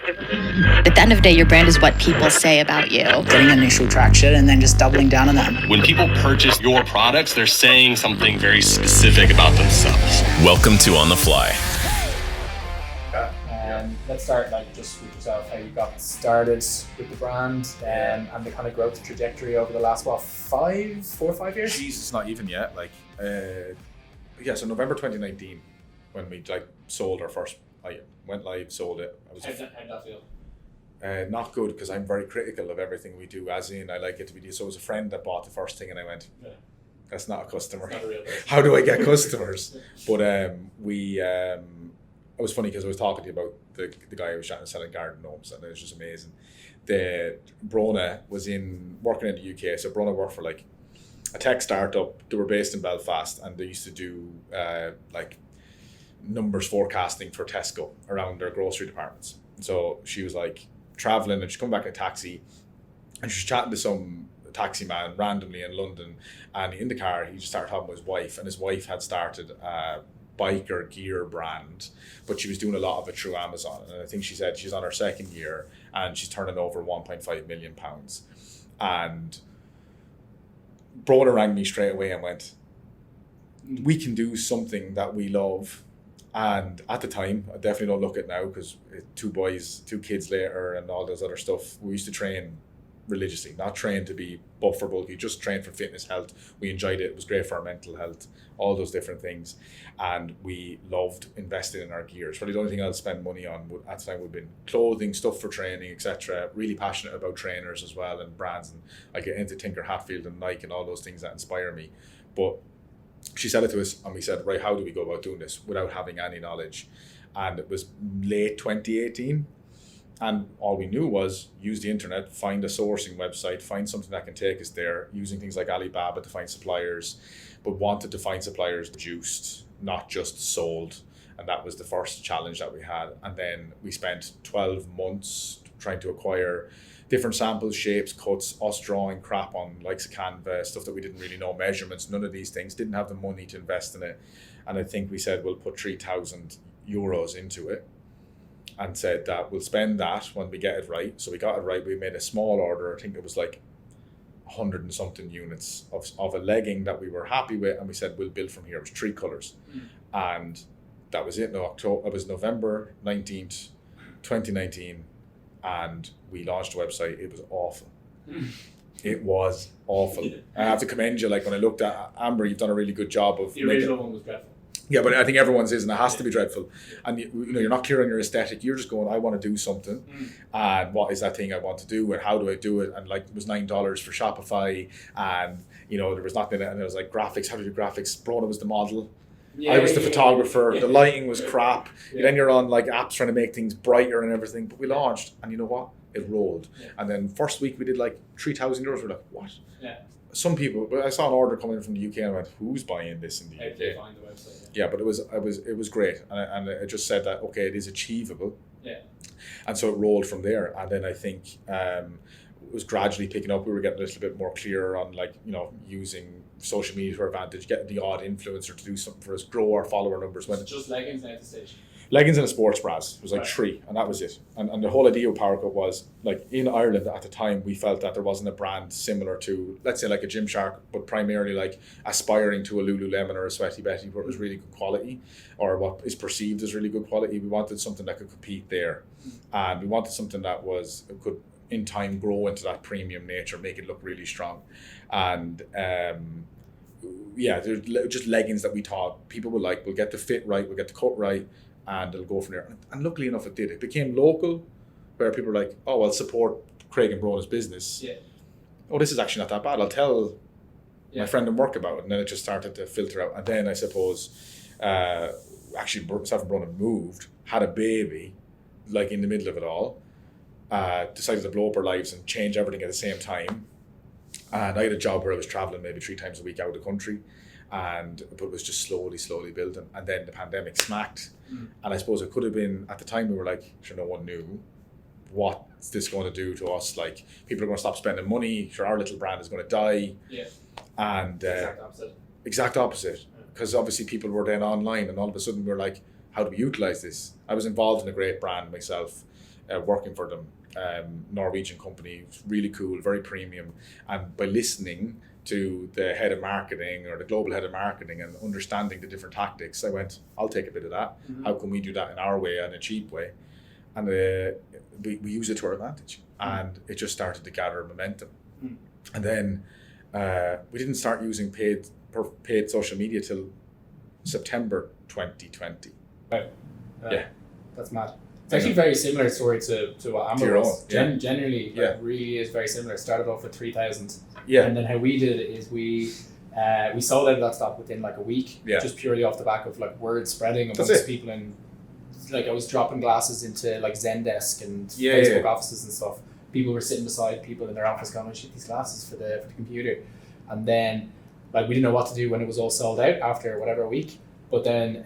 At the end of the day, your brand is what people say about you. Getting initial traction and then just doubling down on that. When people purchase your products, they're saying something very specific about themselves. Welcome to On the Fly. Let's start just with yourself, how you got started with the brand and the kind of growth trajectory over the last, 4 or 5 years? Jesus, not even yet. So November 2019, when we sold our first item, went live, sold it. How'd that feel? Not good, because I'm very critical of everything we do, as in I like it to be. So it was a friend that bought the first thing and I went, that's not a customer. Not a real person. How do I get customers? But it was funny because I was talking to you about the guy who was trying to sell garden gnomes, and it was just amazing. Brona was working in the UK, so Brona worked for a tech startup. They were based in Belfast, and they used to do numbers forecasting for Tesco around their grocery departments. So she was traveling, and she'd come back in a taxi, and she was chatting to some taxi man randomly in London, and in the car he just started talking with his wife, and his wife had started a biker gear brand, but she was doing a lot of it through Amazon, and I think she said she's on her second year and she's turning over £1.5 million. And Brona rang me straight away and went, we can do something that we love. And at the time, I definitely don't look at now, because 2 kids later and all this other stuff, we used to train religiously, not train to be buff or bulky, just train for fitness, health. We enjoyed it. It was great for our mental health, all those different things. And we loved investing in our gears. Probably the only thing I'll spend money on at the time would have been clothing, stuff for training, etc. Really passionate about trainers as well, and brands. And I get into Tinker Hatfield and Nike and all those things that inspire me. But she said it to us, and we said, right, how do we go about doing this without having any knowledge? And it was late 2018. And all we knew was use the internet, find a sourcing website, find something that can take us there, using things like Alibaba to find suppliers, but wanted to find suppliers produced, not just sold. And that was the first challenge that we had. And then we spent 12 months trying to acquire different samples, shapes, cuts, us drawing crap on likes of Canva, stuff that we didn't really know, measurements, none of these things, didn't have the money to invest in it. And I think we said, we'll put €3,000 into it, and said that we'll spend that when we get it right. So we got it right. We made a small order. I think it was 100 and something units of a legging that we were happy with, and we said, we'll build from here. It was 3 colours. And that was it. It was November 19th, 2019, and we launched the website. It was awful. It was awful. I have to commend you. When I looked at Amber, you've done a really good job of the original one was dreadful. Yeah, but I think everyone's is, and it has to be dreadful. And you're not clear on your aesthetic. You're just going, I want to do something, and what is that thing I want to do, and how do I do it? And it was $9 for Shopify, and there was nothing, and it was graphics. How to do graphics? Brona was the model. I was the photographer. The lighting was crap. Then you're on apps trying to make things brighter and everything. But we launched, and you know what? It rolled. And then first week we did €3,000. We're like, what? Yeah. Some people, but I saw an order coming in from the UK, and I went, who's buying this in the UK? How did they find the website? Yeah, but it was great, and it just said that, okay, it is achievable. Yeah. And so it rolled from there, and then I think it was gradually picking up. We were getting a little bit more clear on using social media to our advantage, getting the odd influencer to do something for us, grow our follower numbers. When it's just leggings at the stage. Leggings and a sports bras. It was 3, and that was it. And the whole idea of Powercut was, in Ireland at the time, we felt that there wasn't a brand similar to, let's say, a Gymshark, but primarily aspiring to a Lululemon or a Sweaty Betty, where it was really good quality, or what is perceived as really good quality. We wanted something that could compete there, and we wanted something that could in time grow into that premium nature, make it look really strong. And there's just leggings that we thought people would like. We'll get the fit right, we'll get the cut right, and it'll go from there. And luckily enough, it did. It became local, where people were like, oh, I'll support Craig and Brona's business. Yeah. Oh, this is actually not that bad. I'll tell my friend in work about it. And then it just started to filter out. And then I suppose, actually, myself and Brona moved, had a baby, in the middle of it all, decided to blow up our lives and change everything at the same time. And I had a job where I was traveling maybe 3 times a week out of the country. But it was just slowly building, and then the pandemic smacked. And I suppose it could have been, at the time we were no one knew what's this going to do to us. People are going to stop spending money, our little brand is going to die. And exact opposite, because obviously people were then online, and all of a sudden we were how do we utilize this? I was involved in a great brand myself, working for them. Norwegian company, really cool, very premium. And by listening to the head of marketing or the global head of marketing and understanding the different tactics, I went, I'll take a bit of that. How can we do that in our way and a cheap way? And we use it to our advantage. And it just started to gather momentum. And then we didn't start using paid social media till September 2020. Right. Yeah. That's mad. It's actually a very similar story to what Amber was. Yeah. Generally, really is very similar. It started off with 3,000. Yeah. And then how we did it is we sold out of that stock within like a week, just purely off the back of like word spreading amongst people. And like I was dropping glasses into like Zendesk and Facebook offices and stuff. People were sitting beside people in their office going, "Oh shit, these glasses for the computer." And then like we didn't know what to do when it was all sold out after whatever week. But then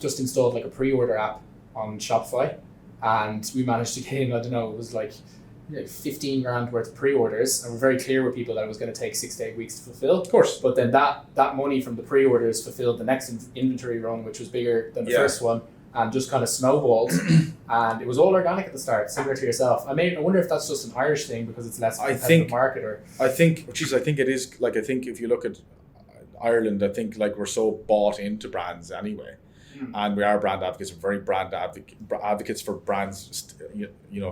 just installed like a pre-order app on Shopify. And we managed to get in, I don't know, it was like 15 grand worth of pre-orders, and we're very clear with people that it was going to take 6 to 8 weeks to fulfill. Of course. But then that money from the pre-orders fulfilled the next inventory run, which was bigger than the first one, and just kind of snowballed. And it was all organic at the start, similar to yourself. I wonder if that's just an Irish thing because it's less competitive market, or I think it is. Like I think if you look at Ireland, I think like we're so bought into brands anyway. And we are brand advocates. We're very brand advocates for brands,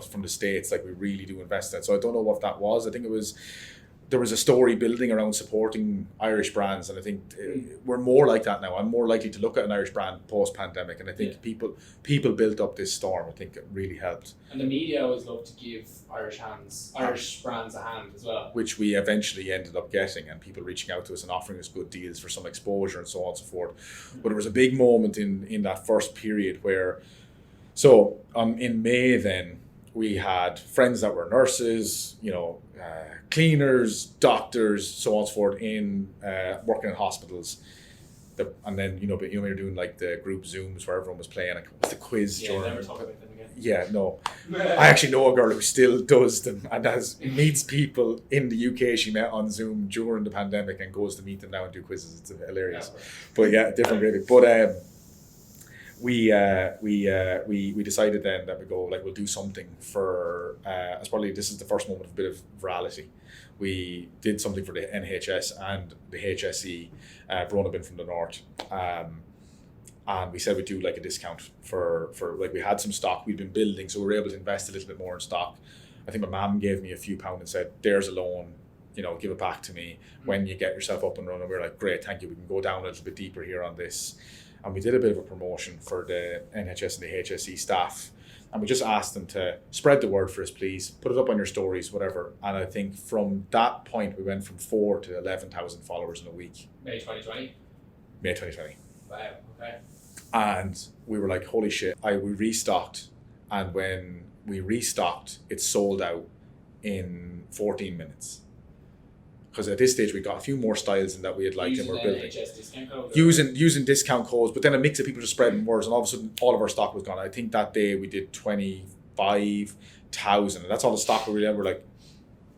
from the States. Like we really do invest in it. So I don't know what that was. I think there was a story building around supporting Irish brands, and I think we're more like that now. I'm more likely to look at an Irish brand post-pandemic, and I think people built up this storm. I think it really helped. And the media always love to give Irish brands a hand as well. Which we eventually ended up getting, and people reaching out to us and offering us good deals for some exposure and so on and so forth. But there was a big moment in that first period where, in May then, we had friends that were nurses, cleaners, doctors, so on and so forth, in working in hospitals. And then, but you're doing like the group Zooms where everyone was playing the quiz. Never talk about them again. Yeah, no. I actually know a girl who still does them and meets people in the UK she met on Zoom during the pandemic and goes to meet them now and do quizzes. It's hilarious. But different gravy. But we decided then that we go, like, we'll do something for this is the first moment of a bit of virality. We did something for the NHS and the HSE, Brona been from the north, and we said we'd do like a discount for like, we had some stock we'd been building, so we were able to invest a little bit more in stock. I think my mum gave me a few pounds and said, "There's a loan, give it back to me when you get yourself up and running." We were like, "Great, thank you, we can go down a little bit deeper here on this." And we did a bit of a promotion for the NHS and the HSE staff. And we just asked them to spread the word for us, please. Put it up on your stories, whatever. And I think from that point, we went from 4 to 11,000 followers in a week. May 2020? May 2020. Wow, okay. And we were like, holy shit. We restocked. And when we restocked, it sold out in 14 minutes. Because at this stage we got a few more styles than that we had liked and we're building. Discount code, using discount codes, but then a mix of people just spreading words, and all of a sudden all of our stock was gone. I think that day we did 25,000, and that's all the stock we were like,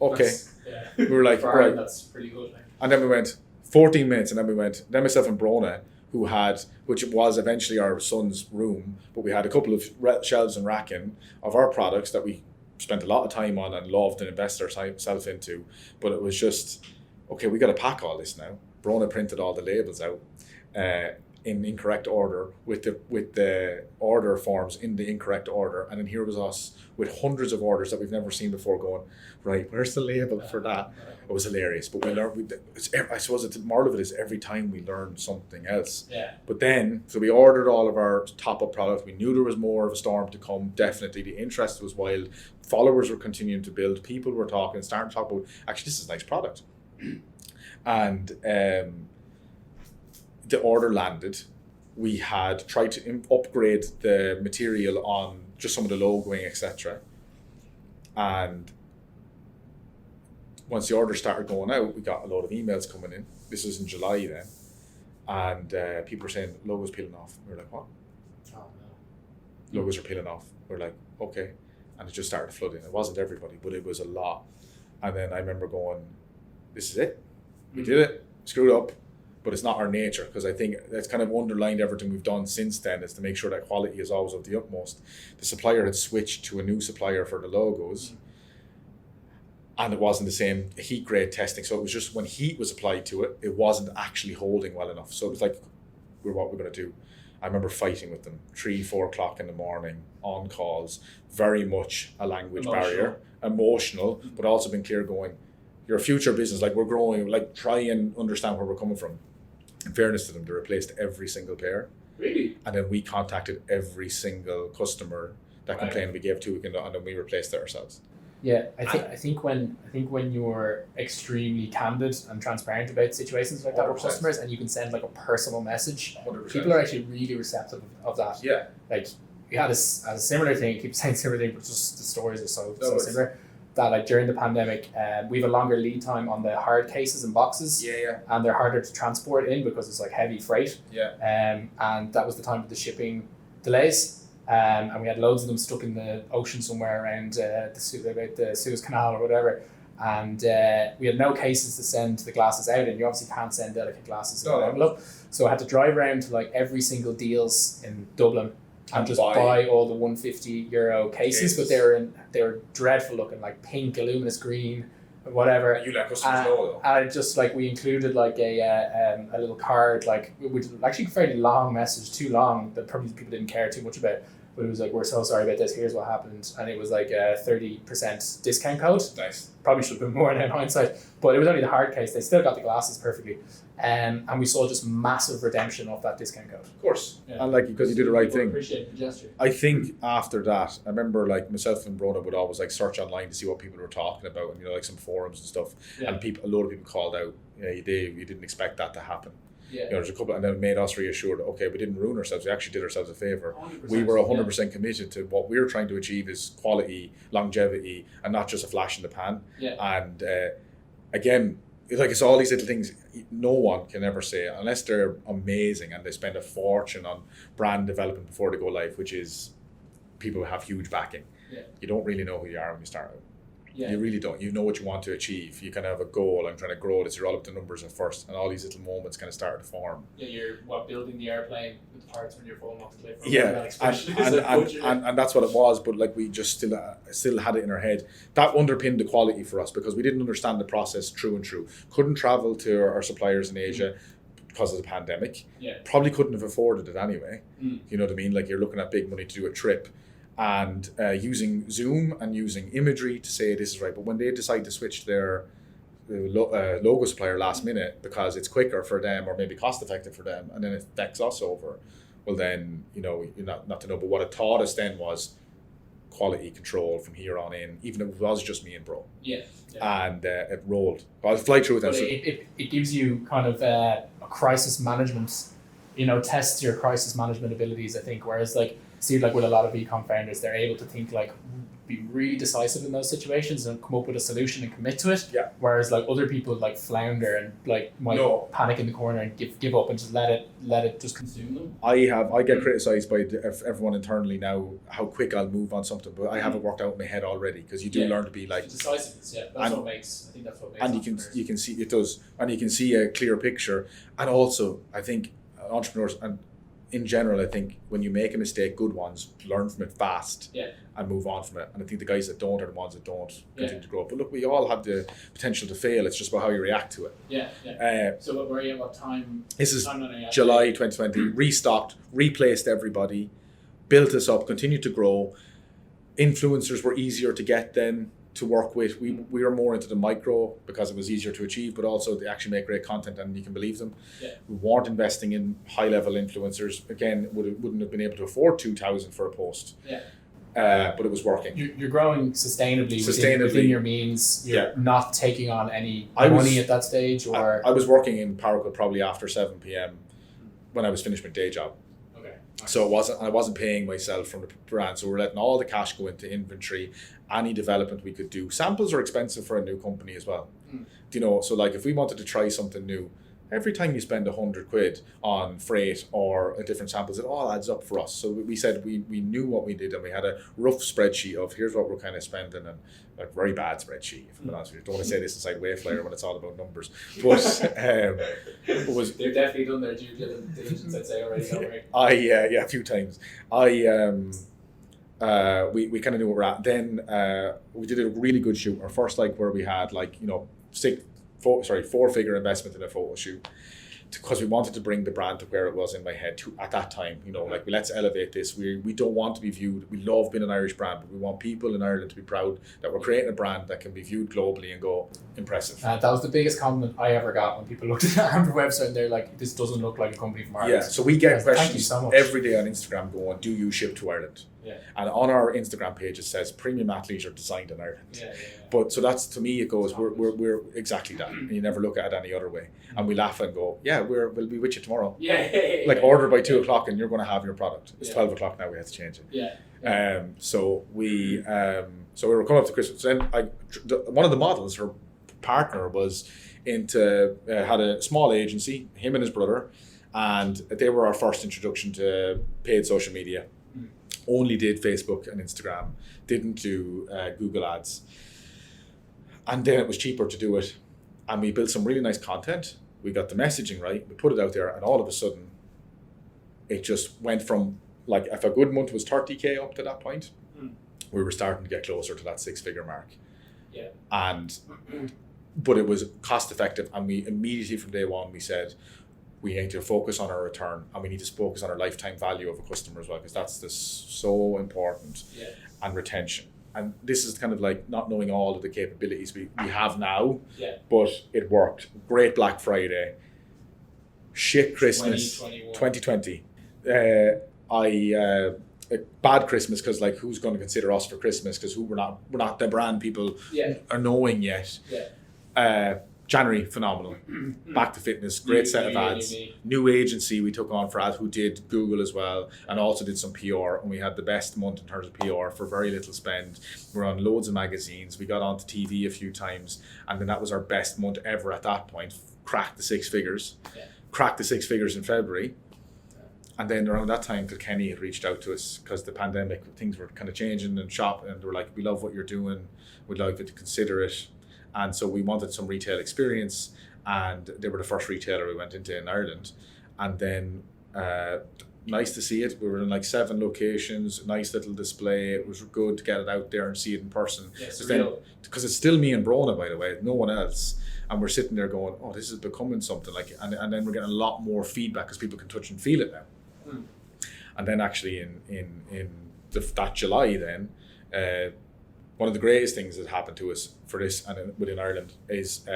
okay. We were like, right. That's pretty good. And then we went 14 minutes, and then myself and Brona, which was eventually our son's room, but we had a couple of shelves and racking of our products that we spent a lot of time on and loved and invested ourselves into, but it was just, okay, we got to pack all this now. Brona printed all the labels out in incorrect order with the order forms in the incorrect order, and then here was us with hundreds of orders that we've never seen before going, right, where's the label for that? It was hilarious, but we learned. I suppose the moral of it is every time we learn something else. Yeah. But then, so we ordered all of our top-up products. We knew there was more of a storm to come. Definitely, the interest was wild. Followers were continuing to build. People were starting to talk about, actually, this is a nice product. And the order landed. We had tried to upgrade the material on just some of the logoing, etc. And once the order started going out, we got a lot of emails coming in. This was in July then. And people were saying, logos peeling off. We were like, what? Oh, no. Logos are peeling off. We're like, okay. And it just started flooding. It wasn't everybody, but it was a lot. And then I remember going, this is it. We did it. Screwed up. but it's not our nature, because I think that's kind of underlined everything we've done since then, is to make sure that quality is always of the utmost. The supplier had switched to a new supplier for the logos, and it wasn't the same heat grade testing. So it was just when heat was applied to it, it wasn't actually holding well enough. So it was like, what we're going to do. I remember fighting with them 3-4 o'clock in the morning on calls, very much a language barrier, emotional, but also been clear going, you're a future business, like we're growing, like try and understand where we're coming from. In fairness to them, they replaced every single pair. Really? And then we contacted every single customer that complained. We gave 2 weeks, and then we replaced it ourselves. Yeah, I think when you're extremely candid and transparent about situations like that with 100%. customers, and you can send like a personal message, 100%. people are actually really receptive of that. Yeah. Like we had a similar thing. I keep saying similar thing, but just the stories are so similar. That like during the pandemic, we have a longer lead time on the hard cases and boxes. Yeah. And they're harder to transport in because it's like heavy freight. Yeah. And that was the time of the shipping delays. And we had loads of them stuck in the ocean somewhere around the Suez Canal or whatever. And we had no cases to send the glasses out in. You obviously can't send delicate glasses in an envelope. So I had to drive around to like every single deals in Dublin and just buy all the €150 cases. But they were dreadful looking, like pink, luminous green, whatever. You let customers know though. And just like we included like a little card, like which actually a fairly long message, too long that probably people didn't care too much about. But it was like, we're so sorry about this, here's what happened. And it was like a 30% discount code. Nice. Probably should have been more now in hindsight. But it was only the hard case. They still got the glasses perfectly. And we saw just massive redemption of that discount code. Of course. Yeah. And like, because you did the right thing. Appreciate the gesture. I think after that, I remember like myself and Brona would always like search online to see what people were talking about, and like some forums and stuff. Yeah. And a load of people called out, you didn't expect that to happen. Yeah. There's a couple, and then it made us reassured, okay, we didn't ruin ourselves, we actually did ourselves a favor. 100%, We were 100% committed to what we were trying to achieve is quality, longevity, and not just a flash in the pan. Yeah. And again, it's all these little things no one can ever say, unless they're amazing and they spend a fortune on brand development before they go live, which is people have huge backing. Yeah. You don't really know who you are when you start out. Yeah. You really don't. You know what you want to achieve. You kind of have a goal. I'm trying to grow this. You're all up to numbers at first, and all these little moments kind of start to form. Yeah, you're building the airplane with the parts when you're falling off the cliff. Yeah, and that's what it was. But like we just still had it in our head. That underpinned the quality for us because we didn't understand the process true and true. Couldn't travel to our suppliers in Asia because of the pandemic. Yeah. Probably couldn't have afforded it anyway. Mm. You know what I mean? Like you're looking at big money to do a trip. And using Zoom and using imagery to say this is right. But when they decide to switch their logo supplier last minute because it's quicker for them or maybe cost effective for them, and then it affects us over, well then, you're not to know. But what it taught us then was quality control from here on in, even if it was just me and Bro. Yeah. And it rolled. I'll fly through it. But it gives you kind of a crisis management, tests your crisis management abilities, I think, whereas like, see, like with a lot of e-com founders, they're able to think like be really decisive in those situations and come up with a solution and commit to it. Yeah. Whereas like other people like flounder and like might panic in the corner and give up and just let it just consume them. I get criticized by everyone internally now how quick I'll move on something, but I have it worked out in my head already because you do learn to be like decisiveness. Yeah, I think that's what makes. And you can see it does, and you can see a clear picture. And also, I think entrepreneurs and in general, I think when you make a mistake, good ones learn from it fast and move on from it. And I think the guys that don't are the ones that don't continue to grow. But look, we all have the potential to fail. It's just about how you react to it. Yeah. So what were you at what time? This is July 2020. Restocked, replaced everybody, built us up, continued to grow. Influencers were easier to get then, to work with. We were more into the micro because it was easier to achieve, but also they actually make great content and you can believe them. Yeah. We weren't investing in high level influencers. Again, wouldn't have been able to afford 2,000 for a post. Yeah. But it was working. You're growing sustainably. Within your means. You're not taking on any money at that stage, or I was working in Powercut probably after 7 p.m. when I was finished my day job. So I wasn't paying myself from the brand. So we're letting all the cash go into inventory, any development we could do. Samples are expensive for a new company as well. So like if we wanted to try something new, every time you spend £100 on freight or a different samples, it all adds up for us. So we said we knew what we did, and we had a rough spreadsheet of here's what we're kind of spending, and like very bad spreadsheet, if I'm honest with you. Don't want to say this inside Wayflyer when it's all about numbers. But they've definitely done their due diligence, I'd say, already, don't we? a few times. We kind of knew where we're at. Then we did a really good shoot. Our first where we had 4-figure investment in a photo shoot, because we wanted to bring the brand to where it was in my head at that time. Let's elevate this. We don't want to be viewed. We love being an Irish brand, but we want people in Ireland to be proud that we're creating a brand that can be viewed globally and go, impressive. That was the biggest compliment I ever got when people looked at our website and they're like, this doesn't look like a company from Ireland. Yeah, so we get questions so much every day on Instagram going, do you ship to Ireland? Yeah. And on our Instagram page it says premium athleisure designed in Ireland. Yeah. But so that's, to me, it goes, we're exactly that. And you never look at it any other way. And we laugh and go, yeah, we'll be with you tomorrow. Order by 2 o'clock and you're going to have your product. It's 12 o'clock now, we have to change it. So we were coming up to Christmas. Then one of the models, her partner, was had a small agency, him and his brother, and they were our first introduction to paid social media. Only did Facebook and Instagram, didn't do Google ads. And then it was cheaper to do it. And we built some really nice content. We got the messaging right, we put it out there, and all of a sudden, it just went from, if a good month was 30K up to that point, we were starting to get closer to that 6-figure mark. Yeah. But it was cost effective, and we immediately from day one, we said, we need to focus on our return, and we need to focus on our lifetime value of a customer as well, because that's so important. And retention. And this is kind of not knowing all of the capabilities we have now, but it worked. Great Black Friday, shit Christmas, 2020. Bad Christmas, because who's going to consider us for Christmas, because we're not the brand people are knowing yet. January, phenomenal. Back to fitness, great set of ads. New agency we took on for ads, who did Google as well, and also did some PR, and we had the best month in terms of PR for very little spend. We're on loads of magazines, we got onto TV a few times, and then that was our best month ever at that point. Cracked the 6 figures. Cracked the 6 figures in February. And then around that time, Kilkenny had reached out to us because the pandemic, things were kind of changing in shop, and they were like, we love what you're doing, we'd like you to consider it. And so we wanted some retail experience, and they were the first retailer we went into in Ireland. And then nice to see it. We were in 7 locations, nice little display. It was good to get it out there and see it in person. Because it's still me and Brona, by the way, no one else. And we're sitting there going, oh, this is becoming something. And then we're getting a lot more feedback because people can touch and feel it now. And then actually in that July then, one of the greatest things that happened to us for this and within Ireland is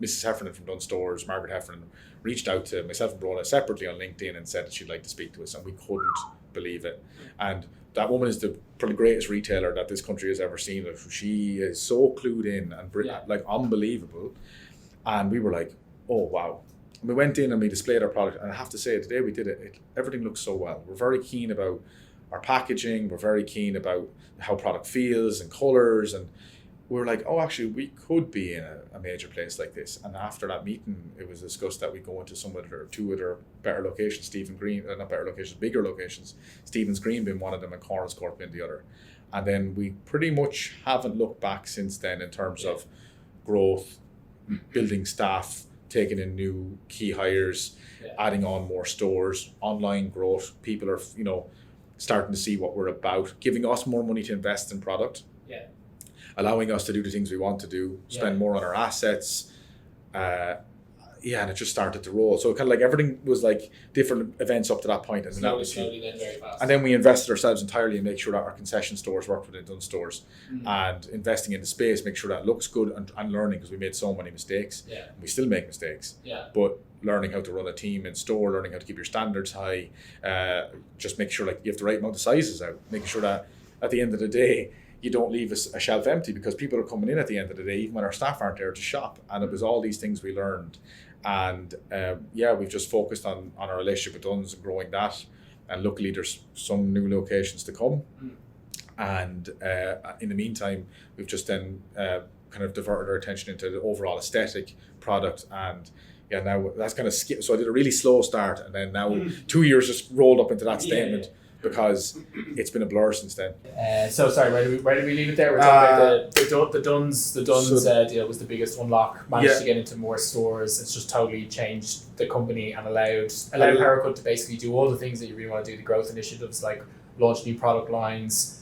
Mrs. Heffernan from Dunn Stores, Margaret Heffernan, reached out to myself and Brona separately on LinkedIn and said that she'd like to speak to us, and we couldn't believe it. And that woman is probably the greatest retailer that this country has ever seen. She is so clued in and unbelievable. And we were like, oh wow. And we went in and we displayed our product, and I have to say, the day we did it, everything looks so well. We're very keen about our packaging, we're very keen about how product feels and colours, and we were like, oh, actually, we could be in a major place like this. And after that meeting, it was discussed that we go into two other better locations, bigger locations, Stephen's Green being one of them and Corners Court being the other. And then we pretty much haven't looked back since then in terms of growth, building staff, taking in new key hires, adding on more stores, online growth. People are, starting to see what we're about, giving us more money to invest in product, allowing us to do the things we want to do, spend more on our assets, and it just started to roll. So kind of everything was different events up to that point, and then that was slowly, then very fast. And then we invested ourselves entirely and make sure that our concession stores worked within Dunn Stores, and investing in the space, make sure that looks good, and learning, because we made so many mistakes. And we still make mistakes. But learning how to run a team in store, learning how to keep your standards high, just make sure you have the right amount of sizes out, making sure that at the end of the day you don't leave a shelf empty, because people are coming in at the end of the day even when our staff aren't there to shop. And it was all these things we learned, and we've just focused on our relationship with Dunn's and growing that, and luckily there's some new locations to come. And in the meantime, we've just then kind of diverted our attention into the overall aesthetic, product, and yeah, now that's kind of skip. So I did a really slow start, and then now 2 years just rolled up into that statement because it's been a blur since then. So sorry, where did we leave it there? We're talking about the Duns. The Duns deal was the biggest unlock. Managed to get into more stores. It's just totally changed the company and allowed Powercut to basically do all the things that you really want to do. The growth initiatives like launch new product lines.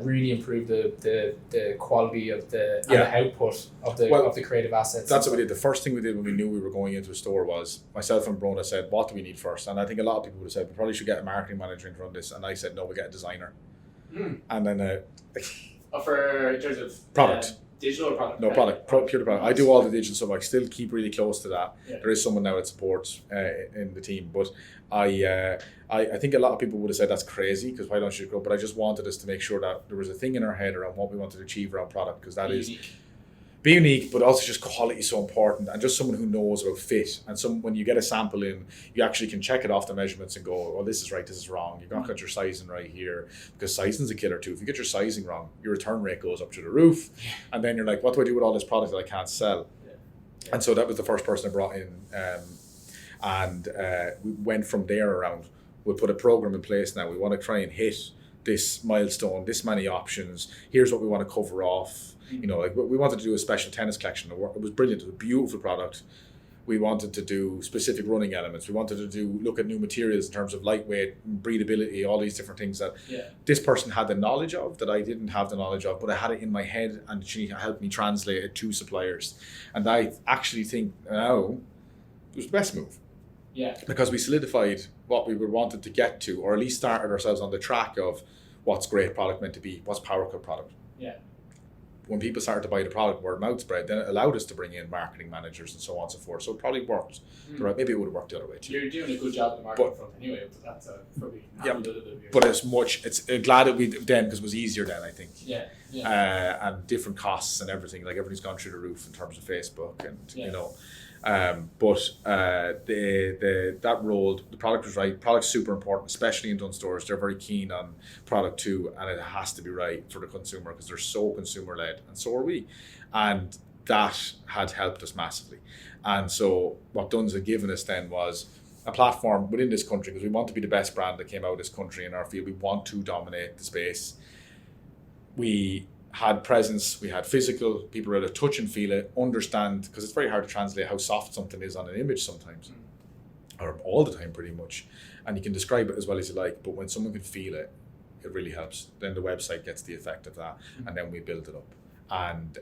Really improve the quality of the output of the creative assets. That's what we did. The first thing we did when we knew we were going into a store was myself and Brona said, what do we need first? And I think a lot of people would have said, we probably should get a marketing manager in to run this. And I said, no, we get a designer. And then for in terms of product. Digital or product? No, product, pure product. I do all the digital stuff. I still keep really close to that. Yeah. There is someone now that supports in the team, but I think a lot of people would have said that's crazy because why don't you grow? But I just wanted us to make sure that there was a thing in our head around what we wanted to achieve around product because that is be unique, but also just quality is so important and just someone who knows about fit. And when you get a sample in, you actually can check it off the measurements and go, oh, this is right, this is wrong. You've not got your sizing right here because sizing's a killer too. If you get your sizing wrong, your return rate goes up to the roof. And then you're like, what do I do with all this product that I can't sell? And so that was the first person I brought in. We went from there around. We'll put a program in place now. We want to try and hit this milestone, this many options. Here's what we want to cover off. You know, like we wanted to do a special tennis collection. It was brilliant. It was a beautiful product. We wanted to do specific running elements. We wanted to look at new materials in terms of lightweight, breathability, all these different things that this person had the knowledge of that I didn't have the knowledge of, but I had it in my head and she helped me translate it to suppliers. And I actually think now it was the best move. Yeah. Because we solidified what we wanted to get to, or at least started ourselves on the track of what's great product meant to be, what's Powercut product. Yeah. When people started to buy the product, word of mouth spread, then it allowed us to bring in marketing managers and so on and so forth. So it probably worked. Right? Maybe it would have worked the other way too. You're doing a good job on the marketing front anyway, but that's probably but it's glad that we then because it was easier then, I think. And different costs and everything, like everything's gone through the roof in terms of Facebook and you know. That rolled, the product was right. Product's super important, especially in Dunn stores. They're very keen on product too, and it has to be right for the consumer because they're so consumer led, and so are we. And that had helped us massively. And so what Dunn's had given us then was a platform within this country because we want to be the best brand that came out of this country in our field. We want to dominate the space. We had presence, we had physical, people were able to touch and feel it, understand, because it's very hard to translate how soft something is on an image sometimes, or all the time pretty much, and you can describe it as well as you like, but when someone can feel it, it really helps. Then the website gets the effect of that, and then we build it up. And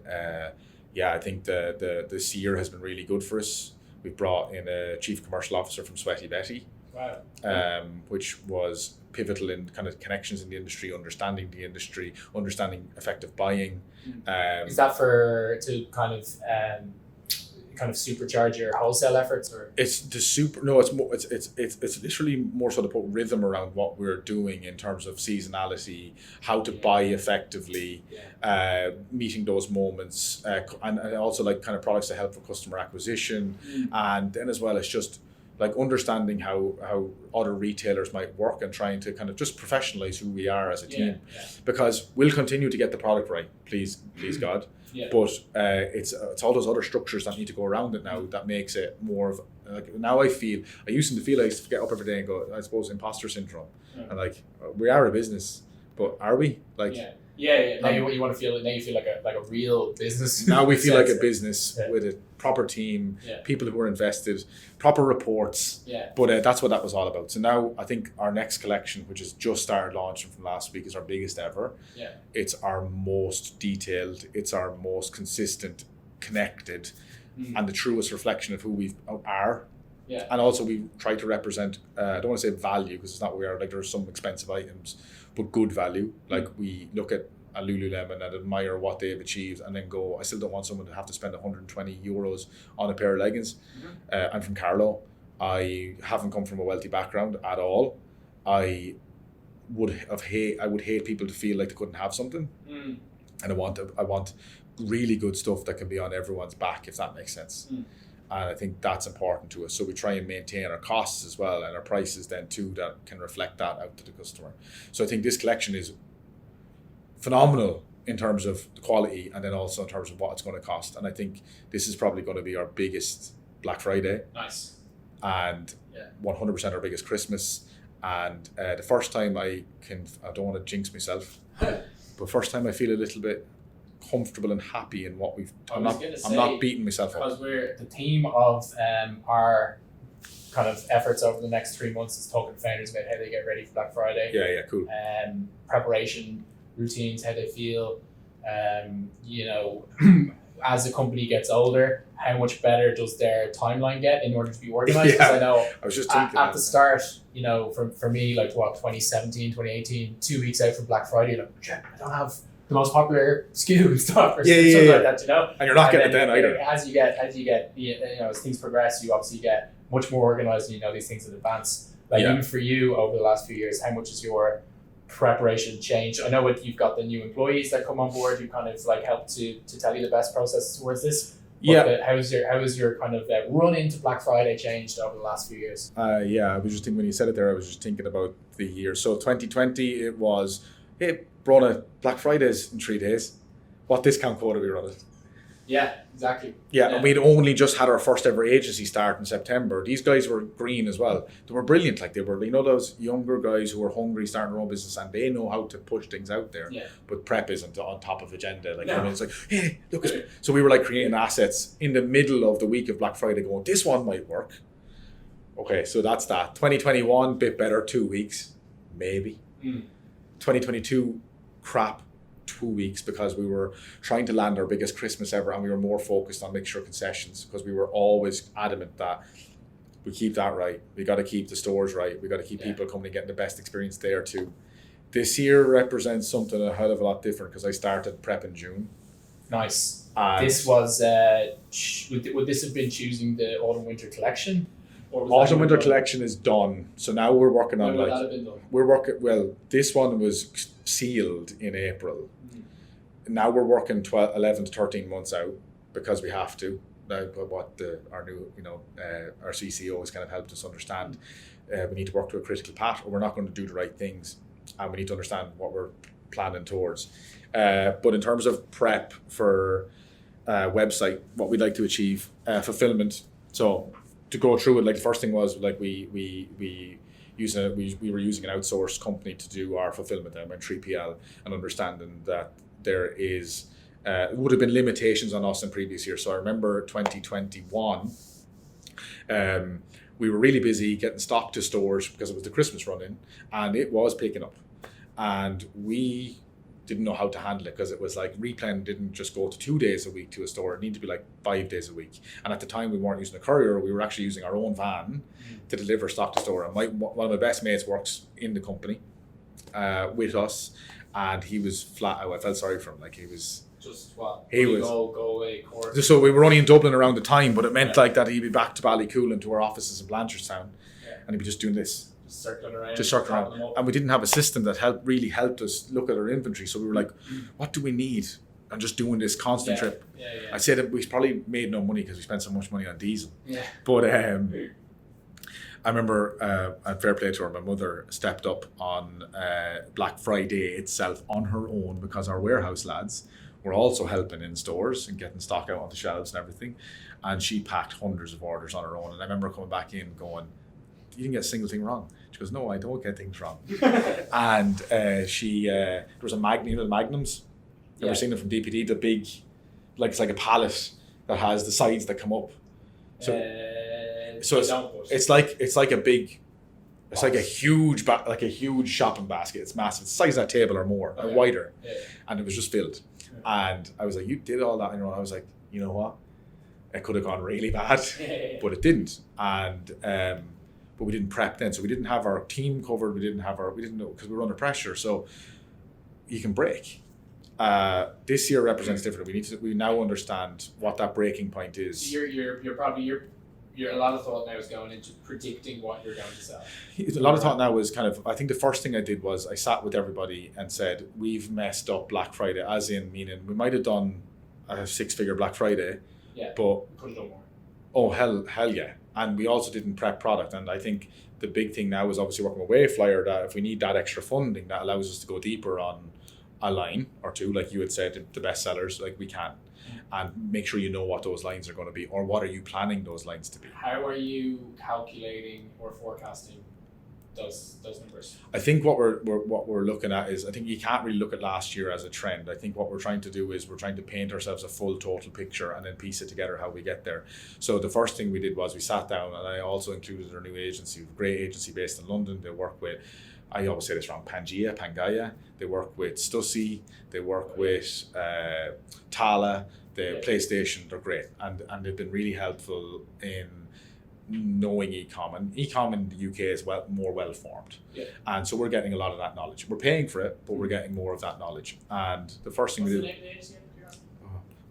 I think this year has been really good for us. We've brought in a chief commercial officer from Sweaty Betty, which was pivotal in kind of connections in the industry, understanding the industry, understanding effective buying. Is that to kind of supercharge your wholesale efforts, or it's the super? No, it's more. It's literally more so to put rhythm around what we're doing in terms of seasonality, how to buy effectively, meeting those moments, and also like kind of products to help for customer acquisition, and then as well as just like understanding how other retailers might work and trying to kind of just professionalize who we are as a team, because we'll continue to get the product right, please God. But it's all those other structures that need to go around it now that makes it more of like, now I used to get up every day and go, I suppose, imposter syndrome, and like we are a business, but are we like? Now you want to feel it. Now you feel like a real business. Now we feel like a business with a proper team, people who are invested, proper reports. But that's what that was all about. So now I think our next collection, which has just started launching from last week, is our biggest ever. It's our most detailed. It's our most consistent, connected, and the truest reflection of who we are. And also we try to represent, I don't want to say value because it's not what we are, like there are some expensive items, but good value. Like we look at a Lululemon and admire what they've achieved and then go, I still don't want someone to have to spend 120 euros on a pair of leggings. I'm from Carlow. I haven't come from a wealthy background at all. I would hate people to feel like they couldn't have something. And I want really good stuff that can be on everyone's back, if that makes sense. And I think that's important to us. So we try and maintain our costs as well and our prices then too that can reflect that out to the customer. So I think this collection is phenomenal in terms of the quality and then also in terms of what it's going to cost. And I think this is probably going to be our biggest Black Friday. Nice. And 100% our biggest Christmas. And the first time I don't want to jinx myself, but first time I feel a little bit comfortable and happy in what we've. I'm not beating myself up. Because we're the theme of our kind of efforts over the next 3 months is talking to founders about how they get ready for Black Friday. Yeah, cool. Preparation routines, how they feel. As the company gets older, how much better does their timeline get in order to be organized? Because I know I was just thinking at the start, for me, like 2017, 2018, 2 weeks out from Black Friday, like, I don't have the most popular SKU and stuff or something like that, And you're not getting it then either. As you get, as things progress, you obviously get much more organized and you know these things in advance. Like even for you over the last few years, how much has your preparation changed? I know you've got the new employees that come on board. You kind of like help to tell you the best processes towards this. But how has your kind of run into Black Friday changed over the last few years? I was just thinking when you said it there, I was just thinking about the year. So 2020, it was, hey, Brona, Black Friday's in 3 days. What discount code are we running? Yeah, exactly. Yeah, and we'd only just had our first ever agency start in September. These guys were green as well. They were brilliant. Like they were, those younger guys who were hungry, starting their own business, and they know how to push things out there. Yeah. But prep isn't on top of agenda. It's like, hey, look. So we were like creating assets in the middle of the week of Black Friday, going, this one might work. Okay, so that's that. 2021, bit better, 2 weeks, maybe. 2022, crap. 2 weeks because we were trying to land our biggest Christmas ever and we were more focused on making sure concessions because we were always adamant that we keep that right. We got to keep the stores right. We got to keep people coming and getting the best experience there too. This year represents something a hell of a lot different because I started prep in June. Nice. And this was, would this have been choosing the autumn-winter collection? Autumn-winter collection is done. So now we're working on when would that have been done? This one was sealed in April. Now we're working 11 to 13 months out because we have to. Our new, our CCO has kind of helped us understand. We need to work to a critical path, or we're not going to do the right things, and we need to understand what we're planning towards. But in terms of prep for website, what we'd like to achieve, fulfillment. So to go through it, like the first thing was like we were using an outsourced company to do our fulfillment. I went 3PL and understanding that there is would have been limitations on us in previous years. So I remember 2021, we were really busy getting stock to stores because it was the Christmas run-in and it was picking up. And we didn't know how to handle it because it was like replan didn't just go to 2 days a week to a store. It needed to be like 5 days a week. And at the time we weren't using a courier, we were actually using our own van to deliver stock to store. And one of my best mates works in the company with us. And he was flat out. I felt sorry for him. Like he was just what? He was go away course. So we were only in Dublin around the time, but it meant like that he'd be back to Ballycoolin to our offices in Blanchardstown, and he'd be just doing this, just circling around. And we didn't have a system that really helped us look at our inventory. So we were like, what do we need? And just doing this constant trip. I said that we probably made no money because we spent so much money on diesel. Yeah. But I remember at fair play to her, my mother stepped up on Black Friday itself on her own because our warehouse lads were also helping in stores and getting stock out on the shelves and everything. And she packed hundreds of orders on her own. And I remember coming back in going, you didn't get a single thing wrong. She goes, no, I don't get things wrong. And there was a the Magnums. Ever seen them from DPD? The big, like it's like a pallet that has the sides that come up. So it's like a big, it's like a huge shopping basket. It's massive. It's the size of that table or more, or wider. And it was just filled. And I was like, you did all that on your own. I was like, you know what? It could have gone really bad, but it didn't. And but we didn't prep then, so we didn't have our team covered. We didn't know because we were under pressure. So you can break. This year represents differently. We now understand what that breaking point is. A lot of thought now is going into predicting what you're going to sell. A lot of thought now is kind of, I think the first thing I did was I sat with everybody and said, we've messed up Black Friday, as in meaning we might have done a 6-figure Black Friday, but could have done more. Oh, hell yeah. And we also didn't prep product. And I think the big thing now is obviously working with Wayflyer, that if we need that extra funding, that allows us to go deeper on a line or two, like you had said, the best sellers, like we can, and make sure you know what those lines are going to be, or what are you planning those lines to be. How are you calculating or forecasting those numbers? I think what we're looking at is, I think you can't really look at last year as a trend. I think what we're trying to do is we're trying to paint ourselves a full total picture and then piece it together how we get there. So the first thing we did was we sat down, and I also included our new agency, a great agency based in London. They work with, I always say this wrong, Pangea. They work with Stussy. They work with Tala. The PlayStation. They're great, and they've been really helpful in knowing e-com, and e-com in the UK is more well formed, and so we're getting a lot of that knowledge. We're paying for it, but we're getting more of that knowledge. And the first thing we did,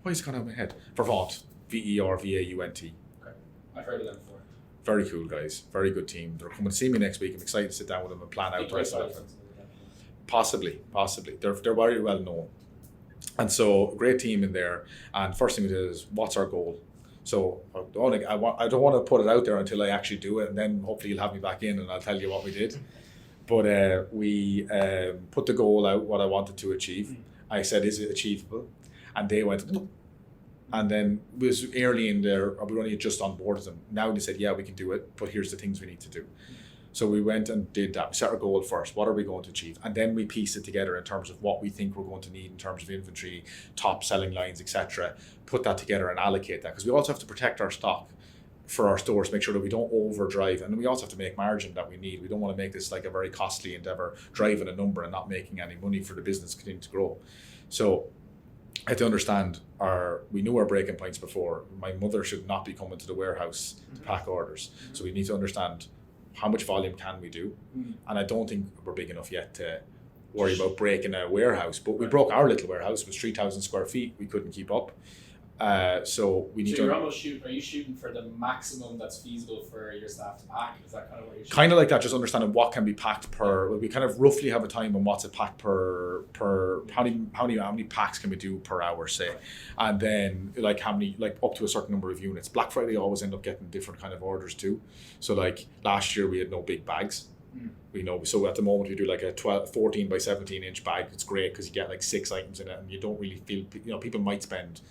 why is it gone out of my head? Vervaunt, VERVAUNT. Okay, I've heard of them before. Very cool guys, very good team. They're coming to see me next week. I'm excited to sit down with them and plan out the rest of it. Possibly. They're very well known, and so great team in there. And first thing we did is, what's our goal? So I don't want to put it out there until I actually do it, and then hopefully you'll have me back in and I'll tell you what we did. But we put the goal out, what I wanted to achieve. I said, is it achievable? And they went, no. And then it was early in there, we only just onboarded them. Now they said, yeah, we can do it, but here's the things we need to do. So we went and did that. We set our goal first. What are we going to achieve? And then we piece it together in terms of what we think we're going to need in terms of inventory, top selling lines, etc. Put that together and allocate that, because we also have to protect our stock for our stores, make sure that we don't overdrive, and we also have to make margin that we need. We don't want to make this like a very costly endeavor, driving a number and not making any money for the business continue to grow. So I had to understand we knew our breaking points before. My mother should not be coming to the warehouse to pack orders. So we need to understand how much volume can we do? And I don't think we're big enough yet to worry about breaking a warehouse. But we broke our little warehouse. It was 3,000 square feet. We couldn't keep up. So we need so to... you're almost are you shooting for the maximum that's feasible for your staff to pack? Is that kind of what you're shooting? Kind of like that, just understanding what can be packed per... We kind of roughly have a time on what's a pack per how many packs can we do per hour, say. And then like how many, like up to a certain number of units. Black Friday always end up getting different kind of orders too. So like last year we had no big bags. We know, so at the moment we do like a 14 by 17 inch bag. It's great because you get like 6 items in it, and you don't really feel, people might spend,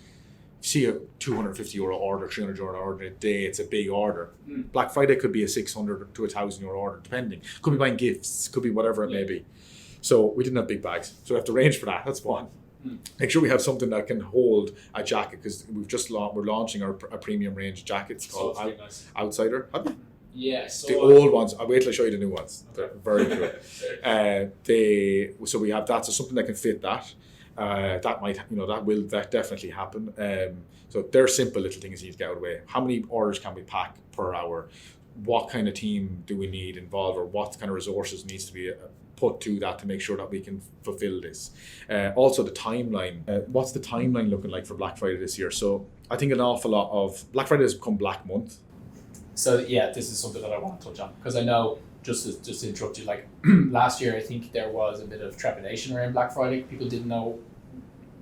see a €250 order, €300 order a day, it's a big order. Black Friday could be a €600 to €1,000 order, depending. Could be buying gifts, could be whatever it may be. So we didn't have big bags, so we have to range for that. That's one. Make sure we have something that can hold a jacket, because we're launching a premium range jackets called Outsider. Have you? Yeah, so the old ones. I'll wait till I show you the new ones. They're very cool. So we have that. So something that can fit that. That definitely happen. So they're simple little things you need to get out of the way. How many orders can we pack per hour? What kind of team do we need involved, or what kind of resources needs to be put to that to make sure that we can fulfill this? Also the timeline. What's the timeline looking like for Black Friday this year? So I think an awful lot of Black Friday has become Black Month. So yeah, this is something that I want to touch on, because I know, just to interrupt you, like last year I think there was a bit of trepidation around Black Friday. People didn't know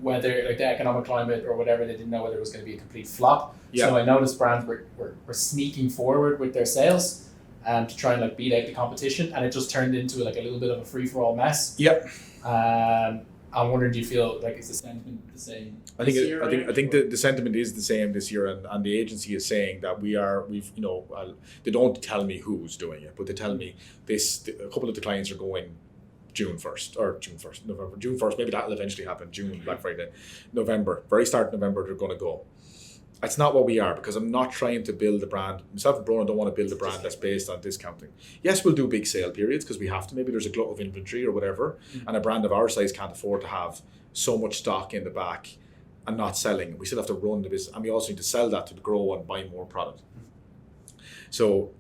whether, like the economic climate or whatever, they didn't know whether it was going to be a complete flop. Yeah. So I noticed brands were sneaking forward with their sales to try and like beat out the competition, and it just turned into like a little bit of a free-for-all mess. Yep. I'm wondering, do you feel like, is the sentiment the same? I think the sentiment is the same this year, and the agency is saying that they don't tell me who's doing it, but they tell me a couple of the clients are going June 1st, maybe that'll eventually happen, June, Black Friday, November, very start of November, they're going to go. That's not what we are, because I'm not trying to build a brand. Myself and Brona don't want to build a brand that's based on discounting. Yes, we'll do big sale periods because we have to. Maybe there's a glut of inventory or whatever, and a brand of our size can't afford to have so much stock in the back and not selling. We still have to run the business, and we also need to sell that to grow and buy more product. So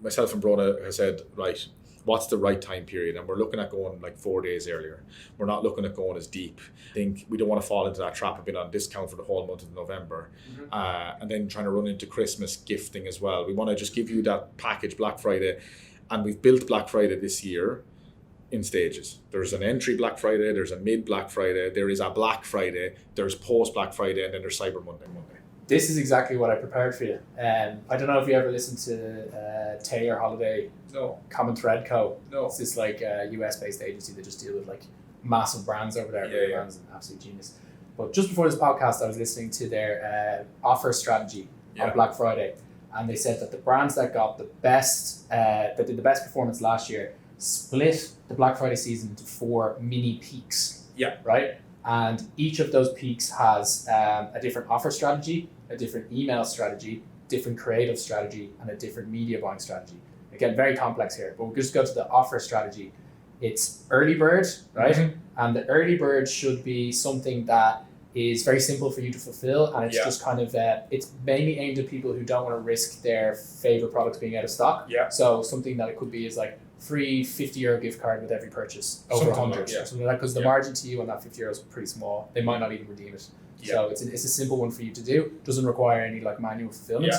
myself and Brona have said, right, what's the right time period? And we're looking at going like 4 days earlier. We're not looking at going as deep. I think we don't want to fall into that trap of being on discount for the whole month of November. And then trying to run into Christmas gifting as well. We want to just give you that package Black Friday. And we've built Black Friday this year in stages. There's an entry Black Friday, there's a mid Black Friday, there is a Black Friday, there's post Black Friday, and then there's Cyber Monday. This is exactly what I prepared for you. I don't know if you ever listened to Taylor Holiday. No. Common Thread Co. No. It's this like US based agency that just deal with like massive brands over there. Yeah. Brands, an absolute genius. But just before this podcast, I was listening to their offer strategy on Black Friday, and they said that the brands that got the best, that did the best performance last year, split the Black Friday season into 4 mini peaks. Yeah. Right? And each of those peaks has a different offer strategy, a different email strategy, different creative strategy, and a different media buying strategy. Again, very complex here, but we'll just go to the offer strategy. It's early bird, right? Mm-hmm. And the early bird should be something that is very simple for you to fulfill, and it's just kind of it's mainly aimed at people who don't want to risk their favorite products being out of stock. Yeah. So something that it could be is like free €50 gift card with every purchase over 100, something like that, because the margin to you on that €50 is pretty small. They might not even redeem it. Yeah. So it's a simple one for you to do. Doesn't require any like manual fulfillment.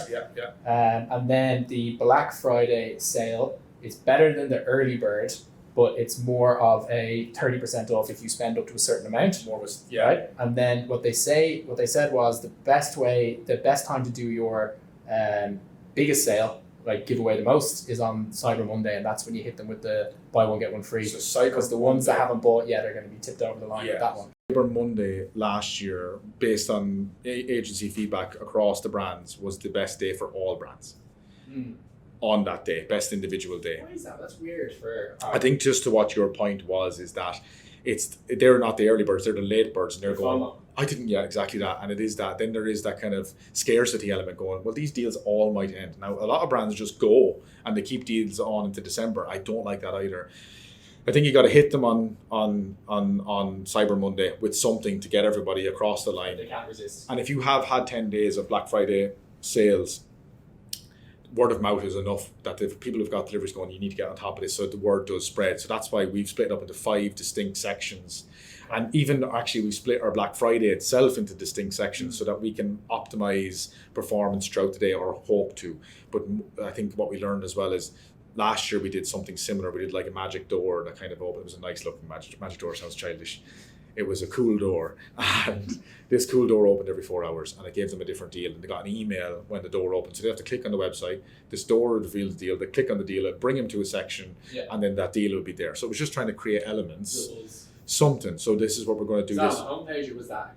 And then the Black Friday sale is better than the early bird, but it's more of a 30% off if you spend up to a certain amount. Right? And then what they said was the best time to do your biggest sale, like give away the most, is on Cyber Monday, and that's when you hit them with the buy one get one free. Because the ones that haven't bought yet are going to be tipped over the line with that one. Cyber Monday last year, based on agency feedback across the brands, was the best day for all brands. On that day, best individual day. Why is that? That's weird for... I think just to what your point was, is that they're not the early birds, they're the late birds, and they're going, exactly that. And it is that. Then there is that kind of scarcity element going, well, these deals all might end. Now, a lot of brands just go and they keep deals on into December. I don't like that either. I think you got to hit them on Cyber Monday with something to get everybody across the line. They can't resist. And if you have had 10 days of Black Friday sales, word of mouth is enough that if people have got deliveries going, you need to get on top of this so the word does spread. So that's why we've split it up into 5 distinct sections. And even actually we split our Black Friday itself into distinct sections so that we can optimize performance throughout the day, or hope to. But I think what we learned as well is last year we did something similar. We did like a magic door that kind of opened. It was a nice looking magic door, sounds childish. It was a cool door, and this cool door opened every 4 hours, and I gave them a different deal, and they got an email when the door opened. So they have to click on the website, this door would reveal the deal, they click on the deal, it'd bring them to a section, and then that deal would be there. So it was just trying to create elements, something. So this is what we're going to do. Was that on the homepage, or was that?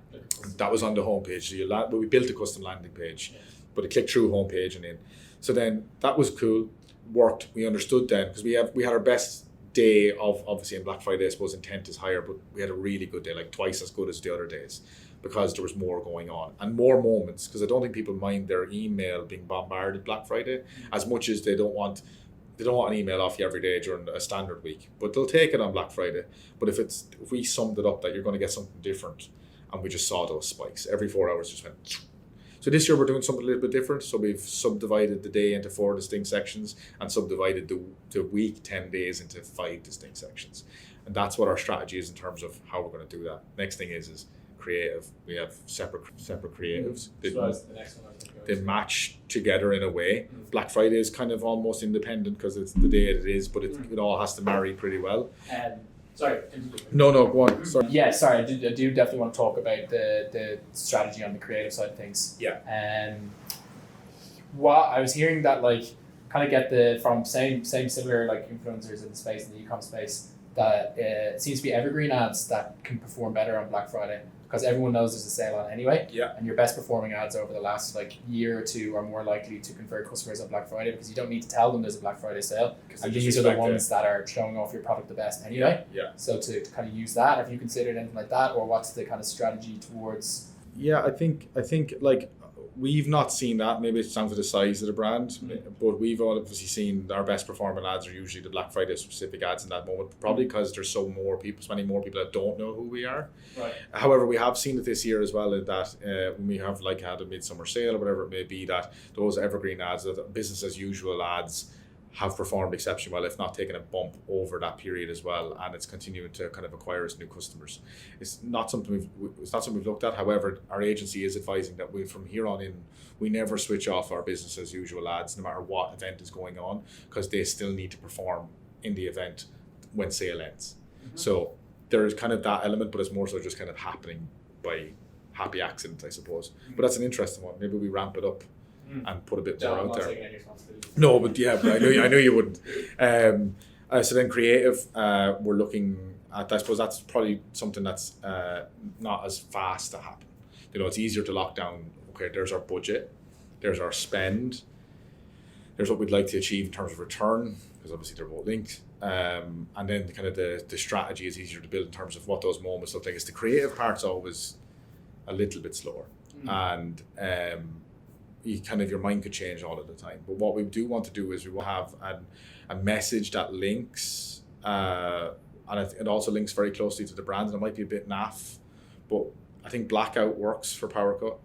That was on the homepage. So we built a custom landing page, but it clicked through homepage and in. So then that was cool, worked. We understood then, because we had our best day of, obviously in Black Friday, I suppose intent is higher, but we had a really good day, like twice as good as the other days, because there was more going on and more moments. Because I don't think people mind their email being bombarded Black Friday as much as they don't want an email off you every day during a standard week, but they'll take it on Black Friday. But if we summed it up that you're going to get something different, and we just saw those spikes every 4 hours just went. So this year we're doing something a little bit different. So we've subdivided the day into 4 distinct sections and subdivided the week 10 days into 5 distinct sections. And that's what our strategy is in terms of how we're going to do that. Next thing is creative. We have separate creatives. They match together in a way. Black Friday is kind of almost independent because it's the day it is, but it all has to marry pretty well. Sorry. No, go on. Sorry. Yeah, sorry. I do definitely want to talk about the strategy on the creative side of things. Yeah. What I was hearing that like kind of get from similar like influencers in the space, in the e-com space, that it seems to be evergreen ads that can perform better on Black Friday, because everyone knows there's a sale on anyway. Yeah. And your best performing ads over the last like year or two are more likely to convert customers on Black Friday, because you don't need to tell them there's a Black Friday sale. And these are the ones that are showing off your product the best anyway. Yeah. So to kind of use that, have you considered anything like that, or what's the kind of strategy towards? Yeah, I think like we've not seen that. Maybe it's down to the size of the brand, but we've obviously seen our best performing ads are usually the Black Friday specific ads in that moment, probably because there's so many more people that don't know who we are. Right. However, we have seen it this year as well, that when we have like had a midsummer sale or whatever it may be, that those evergreen ads, that business as usual ads, have performed exceptionally well, if not taken a bump over that period as well, and it's continuing to kind of acquire us new customers. It's not something we've looked at. However, our agency is advising that from here on in, we never switch off our business as usual ads, no matter what event is going on, because they still need to perform in the event when sale ends. Mm-hmm. So there is kind of that element, but it's more so just kind of happening by happy accident, I suppose. But that's an interesting one. Maybe we ramp it up and put a bit more out there. No, but yeah, but I know you wouldn't. So then creative, we're looking I suppose that's probably something that's not as fast to happen. It's easier to lock down, okay, there's our budget, there's our spend, there's what we'd like to achieve in terms of return, because obviously they're both linked. And then the strategy is easier to build in terms of what those moments look like. It's the creative part's always a little bit slower. And your mind could change all of the time. But what we do want to do is we will have a message that links, and it also links very closely to the brand, and it might be a bit naff, but I think blackout works for Powercut.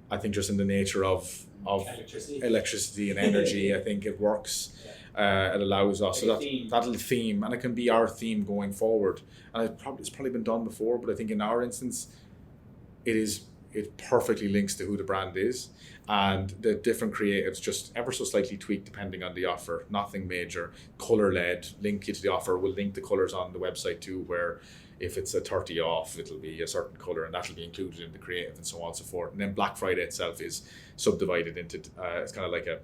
I think just in the nature of electricity and energy, I think it works. It allows us, so that'll theme, and it can be our theme going forward. And it's probably been done before, but I think in our instance, it perfectly links to who the brand is, and the different creatives just ever so slightly tweaked depending on the offer. Nothing major. Color led, link you to the offer. We'll link the colors on the website too, where if it's a 30 off, it'll be a certain color, and that'll be included in the creative, and so on and so forth. And then Black Friday itself is subdivided into it's kind of like a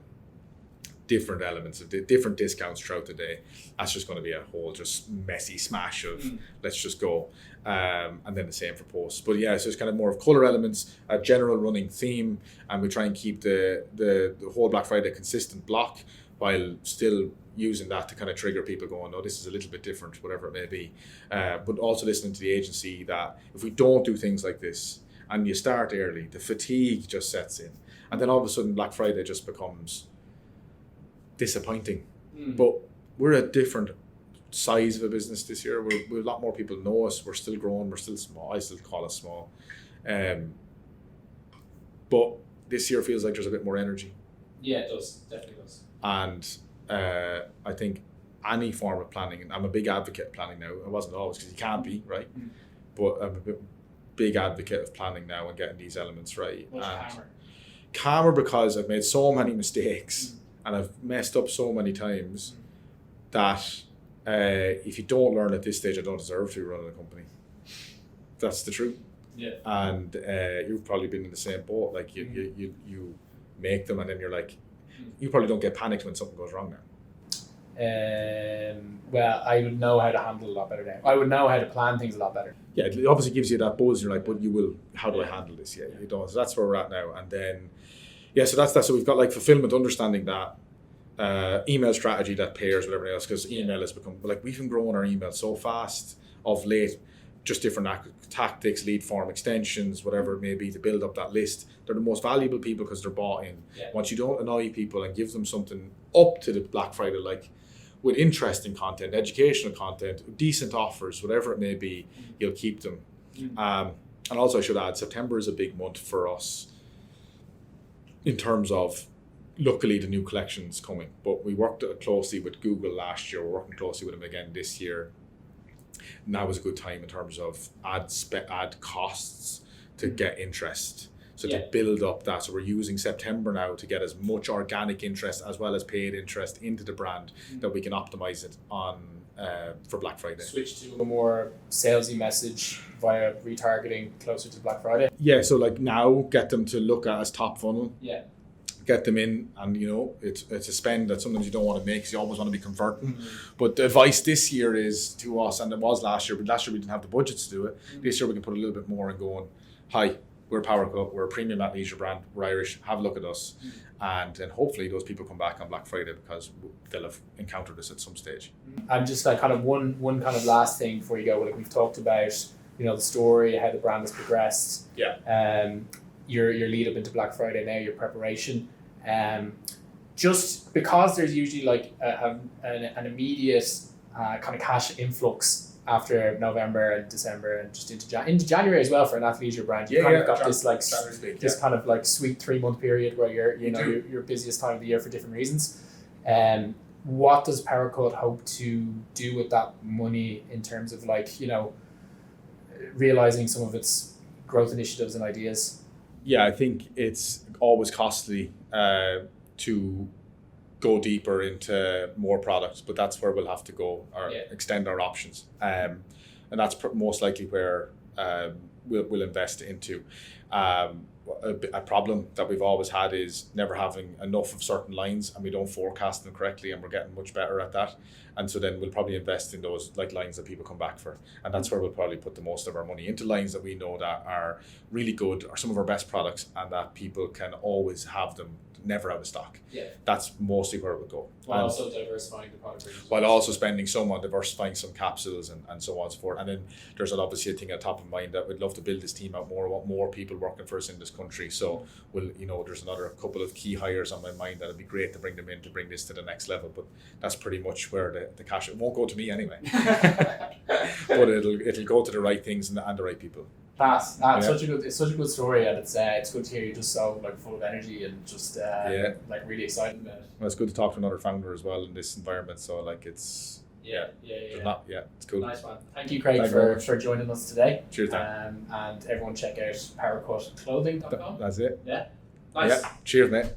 different elements of different discounts throughout the day. That's just going to be a whole just messy smash of let's just go, and then the same for posts. But yeah, so it's kind of more of color elements, a general running theme, and we try and keep the whole Black Friday consistent block, while still using that to kind of trigger people going, oh, this is a little bit different, whatever it may be. But also listening to the agency that if we don't do things like this and you start early, the fatigue just sets in, and then all of a sudden Black Friday just becomes disappointing. But we're a different size of a business this year. We're a lot more people know us. We're still growing. We're still small. I still call us small. But this year feels like there's a bit more energy. Yeah, it does. Definitely does. And I think any form of planning, and I'm a big advocate of planning now. I wasn't always, because you can't be, right? But I'm a big advocate of planning now and getting these elements right. Calmer because I've made so many mistakes and I've messed up so many times that if you don't learn at this stage, I don't deserve to be running a company. That's the truth. Yeah. And you've probably been in the same boat. Like you make them, and then you're like, you probably don't get panicked when something goes wrong now. Well, I would know how to handle a lot better now. I would know how to plan things a lot better. Yeah, it obviously gives you that buzz. You're like, but you will. How do I handle this? Yeah, you don't. So that's where we're at now. And then, yeah, so that's that. So we've got like fulfillment, understanding that email strategy that pairs with everything else, because email has become, like, we've been growing our email so fast of late. Just different tactics, lead form extensions, whatever it may be, to build up that list. They're the most valuable people because they're bought in. Yeah. Once you don't annoy people and give them something up to the Black Friday, like with interesting content, educational content, decent offers, whatever it may be, you'll keep them. And also I should add, September is a big month for us in terms of, luckily, the new collection's coming. But we worked closely with Google last year. We're working closely with them again this year. Now is a good time in terms of ad costs to get interest. So to build up that. So we're using September now to get as much organic interest as well as paid interest into the brand that we can optimize it on for Black Friday. Switch to a more salesy message via retargeting closer to Black Friday. Yeah, so like now get them to look at as top funnel. Yeah. Get them in, and it's a spend that sometimes you don't want to make because you always want to be converting. But the advice this year is to us, and it was last year, but last year we didn't have the budget to do it. This year we can put a little bit more in going, hi, we're Powercut, we're a premium athleisure brand, we're Irish, have a look at us. And then hopefully those people come back on Black Friday because they'll have encountered us at some stage. And just like kind of one kind of last thing before you go, like we've talked about, the story, how the brand has progressed. Yeah. Your lead up into Black Friday now, your preparation. Just because there's usually like an immediate kind of cash influx after November and December and just into January as well for an athleisure brand. You've kind of got this like this kind of like sweet 3 month period where you're your busiest time of the year for different reasons. What does Powercut hope to do with that money in terms of like realizing some of its growth initiatives and ideas? Yeah, I think it's always costly to go deeper into more products, but that's where we'll have to go or extend our options. And that's most likely where we'll invest into. A problem that we've always had is never having enough of certain lines, and we don't forecast them correctly, and we're getting much better at that. And so then we'll probably invest in those like lines that people come back for, and that's where we'll probably put the most of our money, into lines that we know that are really good, are some of our best products, and that people can always have them, never out of stock. Yeah. That's mostly where it would go. While also diversifying the product range. While also spending some on diversifying some capsules and so on and so forth. And then there's obviously a thing at top of mind that we'd love to build this team out more. I want more people working for us in this country. So there's another couple of key hires on my mind that would be great to bring them in to bring this to the next level. But that's pretty much where the cash, it won't go to me anyway. But it'll go to the right things and the right people. It's such a good story, and it's good to hear you just so like full of energy and just like really excited about it. Well, it's good to talk to another founder as well in this environment. So like it's it's cool. Nice one. Thank you, Craig, for joining us today. Cheers, and everyone check out powercutclothing.com. That's it. Yeah. Nice. Yeah. Cheers, mate.